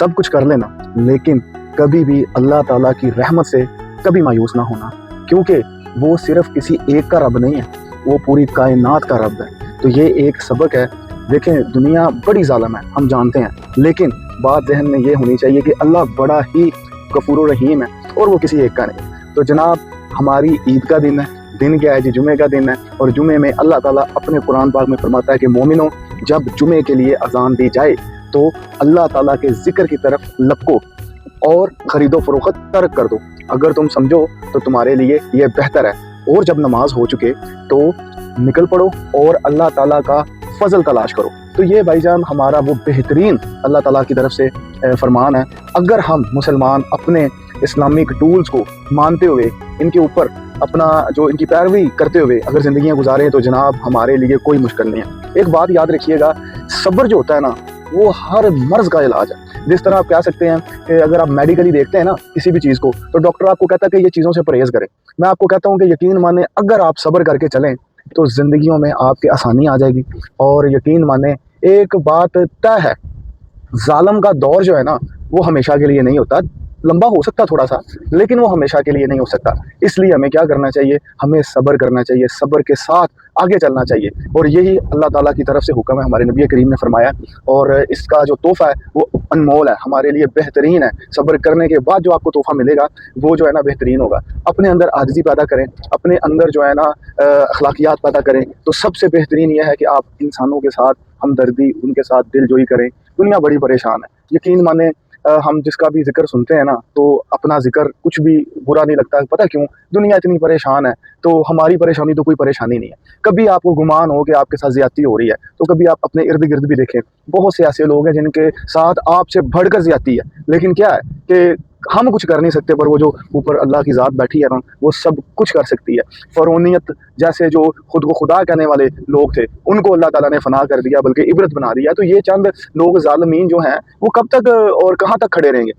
सब कुछ कर लेना, लेकिन कभी भी अल्लाह ताला की रहमत से कभी मायूस ना होना, क्योंकि वो सिर्फ किसी एक का रब नहीं है, वो पूरी कायनात का रब है। तो ये एक सबक है। देखें, दुनिया बड़ी ज़ालिम है, हम जानते हैं, लेकिन बात जहन में ये होनी चाहिए कि अल्लाह बड़ा ही गफूर रहीम है और वो किसी एक का नहीं। तो जनाब, हमारी ईद का दिन है, दिन क्या है जी? जुमे का दिन है। और जुमे में अल्लाह ताला अपने कुरान पाक में फरमाता है कि मोमिनो, जब जुमे के लिए अजान दी जाए तो अल्लाह ताला के जिक्र की तरफ लपको और ख़रीदो फरोख्त तर्क कर दो। अगर तुम समझो तो तुम्हारे लिए ये बेहतर है। और जब नमाज हो चुके तो निकल पड़ो और अल्लाह ताला का फजल तलाश करो। तो ये भाईजान हमारा वो बेहतरीन अल्लाह ताला की तरफ से फरमान है। अगर हम मुसलमान अपने इस्लामिक टूल्स को मानते हुए, इनके ऊपर अपना जो इनकी पैरवी करते हुए अगर ज़िंदगियाँ गुजारें तो जनाब हमारे लिए कोई मुश्किल नहीं है। एक बात याद रखिएगा, सब्र जो होता है ना, वो हर मर्ज़ का इलाज है। जिस तरह आप कह सकते हैं कि अगर आप मेडिकली देखते हैं ना किसी भी चीज़ को, तो डॉक्टर आपको कहता है कि ये चीज़ों से परहेज़ करें। मैं आपको कहता हूँ कि यकीन माने, अगर आप सब्र करके चलें तो ज़िंदगियों में आपकी आसानी आ जाएगी। और यकीन माने, एक बात तय है, ज़ालिम का दौर जो है ना, वो हमेशा के लिए नहीं होता। लंबा हो सकता थोड़ा सा, लेकिन वो हमेशा के लिए नहीं हो सकता। इसलिए हमें क्या करना चाहिए? हमें सब्र करना चाहिए, सब्र के साथ आगे चलना चाहिए। और यही अल्लाह ताला की तरफ से हुक्म है, हमारे नबी करीम ने फरमाया। और इसका जो तोहफ़ा है वो अनमोल है, हमारे लिए बेहतरीन है। सब्र करने के बाद जो आपको तोहफ़ा मिलेगा वो जो है ना बेहतरीन होगा। अपने अंदर आजिज़ी पैदा करें, अपने अंदर जो है ना अखलाकियात पैदा करें, तो सबसे बेहतरीन यह है कि आप इंसानों के साथ हमदर्दी, उनके साथ दिलजोई करें। दुनिया बड़ी परेशान है, यकीन माने। हम जिसका भी जिक्र सुनते हैं ना, तो अपना जिक्र कुछ भी बुरा नहीं लगता। पता क्यों? दुनिया इतनी परेशान है, तो हमारी परेशानी तो कोई परेशानी नहीं है। कभी आपको गुमान हो कि आपके साथ ज़्यादती हो रही है, तो कभी आप अपने इर्द गिर्द भी देखें, बहुत से ऐसे लोग हैं जिनके साथ आपसे बढ़कर ज़्यादती है, लेकिन क्या है कि हम कुछ कर नहीं सकते, पर वो जो ऊपर अल्लाह की ज़ात बैठी है ना, वो सब कुछ कर सकती है। फ़िरौनियत जैसे जो खुद को खुदा कहने वाले लोग थे, उनको अल्लाह ताला ने फना कर दिया, बल्कि इबरत बना दिया। तो ये चंद लोग ज़ालिमीन जो हैं, वो कब तक और कहाँ तक खड़े रहेंगे?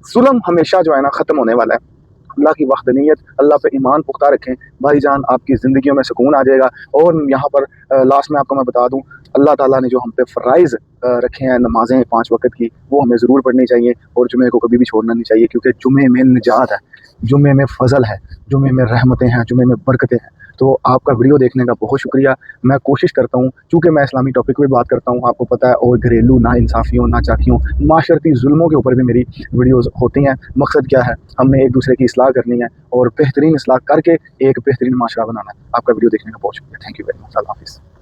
जुल्म हमेशा जो है ना ख़त्म होने वाला है। अल्लाह की वहदनीयत, अल्लाह पे ईमान पुख्ता रखें भाईजान, आपकी ज़िंदगियों में सुकून आ जाएगा। और यहाँ पर लास्ट में आपको मैं बता दूँ, अल्लाह ताला ने जो हम पे फ़राइज़ रखे हैं, नमाज़ें 5 वक़्त की, वो हमें ज़रूर पढ़नी चाहिए और जुमे को कभी भी छोड़ना नहीं चाहिए, क्योंकि जुमे में निजात है, जुमे में फ़ज़ल है, जुमे में रहमतें हैं, जुमे में बरकतें हैं। तो आपका वीडियो देखने का बहुत शुक्रिया। मैं कोशिश करता हूँ, चूँकि मैं इस्लामी टॉपिक पे बात करता हूँ, आपको पता है, और घरेलू नाइंसाफ़ियों, नाचाकियों, माशरती जुल्मों के ऊपर भी मेरी वीडियोज़ होती हैं। मकसद क्या है? हमने एक दूसरे की इस्लाह करनी है और बेहतरीन इस्लाह करके एक बेहतरीन माशरा बनाना है। आपका वीडियो देखने का बहुत शुक्रिया। Thank you very much. Allah हाफ़िज़।